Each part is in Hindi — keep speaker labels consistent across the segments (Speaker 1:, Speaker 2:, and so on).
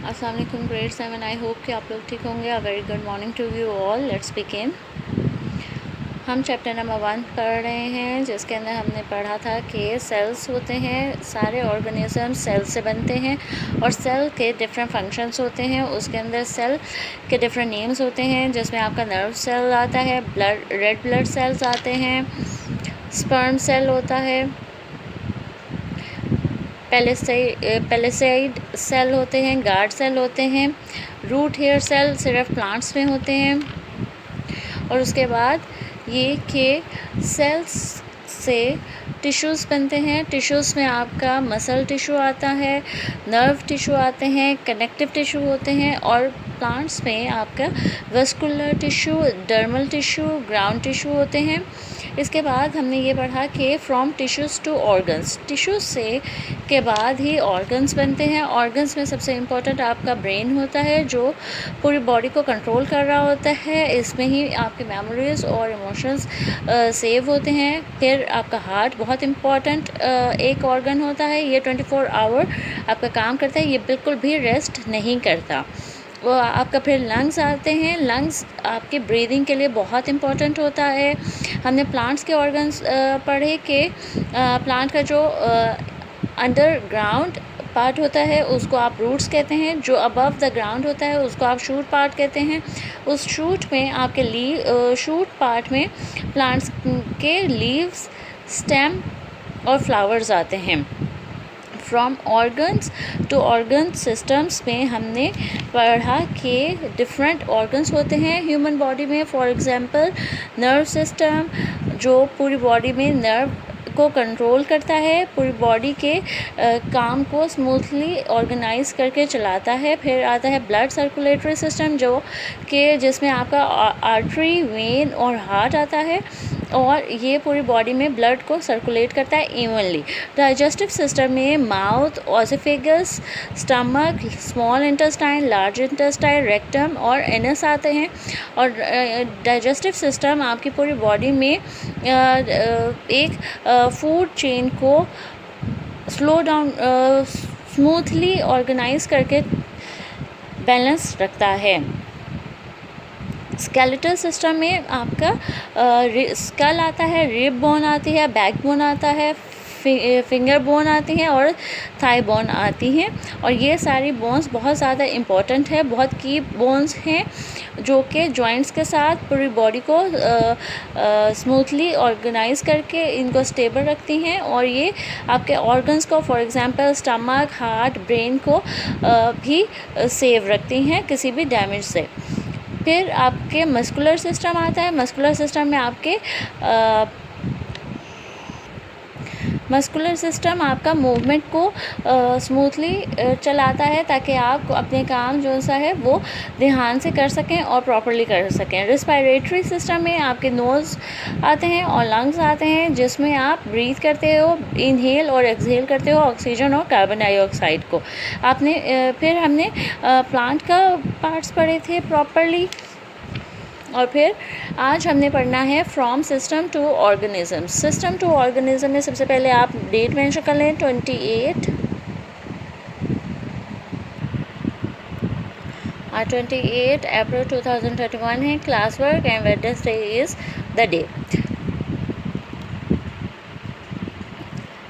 Speaker 1: अस्सलाम वालेकुम ग्रेड 7। आई होप कि आप लोग ठीक होंगे। A very good morning to you all. Let's begin. हम चैप्टर नंबर 1 पढ़ रहे हैं, जिसके अंदर हमने पढ़ा था कि सेल्स होते हैं, सारे ऑर्गेनिज्म सेल से बनते हैं और सेल के डिफरेंट फंक्शंस होते हैं। उसके अंदर सेल के डिफरेंट नेम्स होते हैं, जिसमें आपका नर्व सेल आता है, रेड ब्लड सेल्स आते हैं, स्पर्म सेल होता है, पैलिसाइड सेल होते हैं, गार्ड सेल होते हैं, रूट हेयर सेल सिर्फ प्लांट्स में होते हैं। और उसके बाद ये के सेल्स से टिश्यूज़ बनते हैं। टिश्यूज़ में आपका मसल टिश्यू आता है, नर्व टिश्यू आते हैं, कनेक्टिव टिश्यू होते हैं। और प्लांट्स में आपका vascular tissue, dermal tissue, ground tissue होते हैं। इसके बाद हमने ये पढ़ा कि from tissues to organs, tissues से के बाद ही ऑर्गन्स बनते हैं। ऑर्गन्स में सबसे इम्पोर्टेंट आपका ब्रेन होता है, जो पूरी बॉडी को कंट्रोल कर रहा होता है। इसमें ही आपके मेमोरीज और इमोशंस सेव होते हैं। फिर आपका हार्ट बहुत इम्पॉर्टेंट एक ऑर्गन होता है। ये 24 आवर आपका काम करता है, ये बिल्कुल भी रेस्ट नहीं करता। वो आपका फिर लंग्स आते हैं। लंग्स आपके ब्रीदिंग के लिए बहुत इम्पॉर्टेंट होता है। हमने प्लांट्स के ऑर्गन्स पढ़े कि प्लांट का जो अंडरग्राउंड पार्ट होता है उसको आप रूट्स कहते हैं, जो अबव द ग्राउंड होता है उसको आप शूट पार्ट कहते हैं। उस शूट में आपके शूट पार्ट में प्लांट्स के लीव्स, स्टेम और फ्लावर्स आते हैं। From organs to organ systems में हमने पढ़ा कि डिफरेंट ऑर्गन्स होते हैं ह्यूमन बॉडी में। फॉर एग्जांपल नर्व सिस्टम, जो पूरी बॉडी में नर्व को कंट्रोल करता है, पूरी बॉडी के काम को स्मूथली ऑर्गेनाइज करके चलाता है। फिर आता है ब्लड सर्कुलेटरी सिस्टम, जो कि जिसमें आपका आर्टरी, वेन और हार्ट आता है, और ये पूरी बॉडी में ब्लड को सर्कुलेट करता है इवनली। डाइजेस्टिव सिस्टम में mouth, oesophagus, stomach, small intestine, large intestine, rectum और एनस आते हैं। और डाइजेस्टिव सिस्टम आपकी पूरी बॉडी में एक फूड चेन को स्लो डाउन, स्मूथली ऑर्गेनाइज करके बैलेंस रखता है। स्केलेटल सिस्टम में आपका स्कल आता है, रिब बोन आती है, बैक बोन आता है, फिंगर बोन आती हैं और थाई बोन आती हैं। और ये सारी बोन्स बहुत ज़्यादा इम्पॉर्टेंट है, बहुत की बोन्स हैं, जो कि जॉइंट्स के साथ पूरी बॉडी को स्मूथली ऑर्गेनाइज करके इनको स्टेबल रखती हैं। और ये आपके ऑर्गन्स को, for example stomach, heart, brain को भी सेव रखती हैं किसी भी डैमेज से। फिर आपके मस्कुलर सिस्टम आता है। मस्कुलर सिस्टम में आपके मस्कुलर सिस्टम आपका मूवमेंट को स्मूथली चलाता है, ताकि आप अपने काम जो सा है वो ध्यान से कर सकें और प्रॉपरली कर सकें। रिस्पायरेटरी सिस्टम में आपके नोज़ आते हैं और लंग्स आते हैं, जिसमें आप ब्रीथ करते हो, इनहेल और एक्सहेल करते हो ऑक्सीजन और कार्बन डाइऑक्साइड को। फिर हमने प्लांट का पार्ट्स पढ़े थे प्रॉपरली। और फिर आज हमने पढ़ना है from system to organism. System to organism में सबसे पहले आप डेट मेंशन कर लें, 28 अप्रैल 2021 है class work, and Wednesday is the day.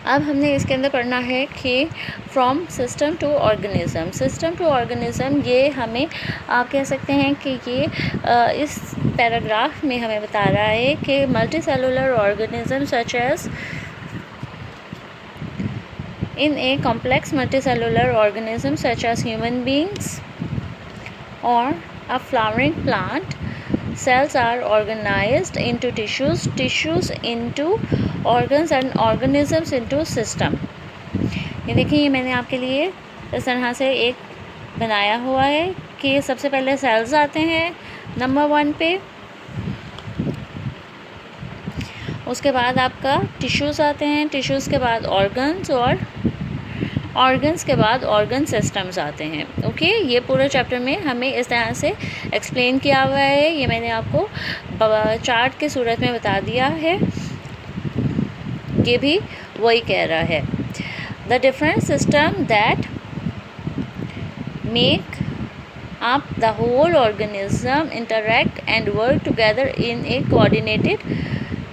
Speaker 1: अब हमने इसके अंदर पढ़ना है कि from system to organism. System to organism ये हमें आप कह सकते हैं कि ये इस पैराग्राफ में हमें बता रहा है कि multicellular organism such as in a complex multicellular organism such as human beings or a flowering plant, cells are organized into tissues into organs and organisms into system। ये देखिए, ये मैंने आपके लिए इस तरह से एक बनाया हुआ है कि सबसे पहले सेल्स आते हैं नंबर 1 पे, उसके बाद आपका टिश्यूज़ आते हैं, टिश्यूज़ के बाद ऑर्गन्स, और ऑर्गन्स के बाद ऑर्गन सिस्टम्स आते हैं। ओके, ये पूरे चैप्टर में हमें इस तरह से एक्सप्लेन किया हुआ है। ये मैंने आपको चार्ट के सूरत में बता दिया है, ये भी वही कह रहा है। The different system that make up the whole organism interact and work together in a coordinated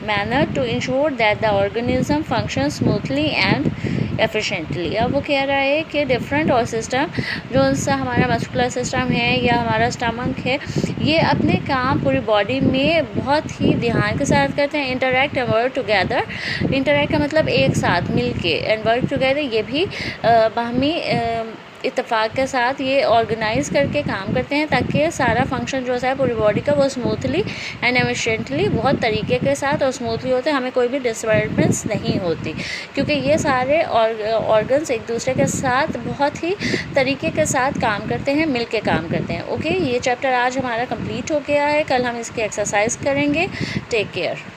Speaker 1: manner to ensure that the organism functions smoothly and efficiently। अब वो कह रहा है कि डिफरेंट और सिस्टम जो सा हमारा मस्कुलर सिस्टम है या हमारा स्टमक है, ये अपने काम पूरी बॉडी में बहुत ही ध्यान के साथ करते हैं। Interact and work together, interact का मतलब एक साथ मिल के, एंड वर्क टुगेदर ये भी बाहमी इत्तेफाक के साथ ये ऑर्गेनाइज करके काम करते हैं ताकि सारा फंक्शन जो है पूरी बॉडी का वो स्मूथली एंड एफिशिएंटली बहुत तरीके के साथ और स्मूथली होते हैं, हमें कोई भी डिस्टर्बेंस नहीं होती, क्योंकि ये सारे ऑर्गन्स एक दूसरे के साथ बहुत ही तरीके के साथ काम करते हैं, मिल के काम करते हैं। ओके, ये चैप्टर आज हमारा कंप्लीट हो गया है, कल हम इसकी एक्सरसाइज करेंगे। Take care.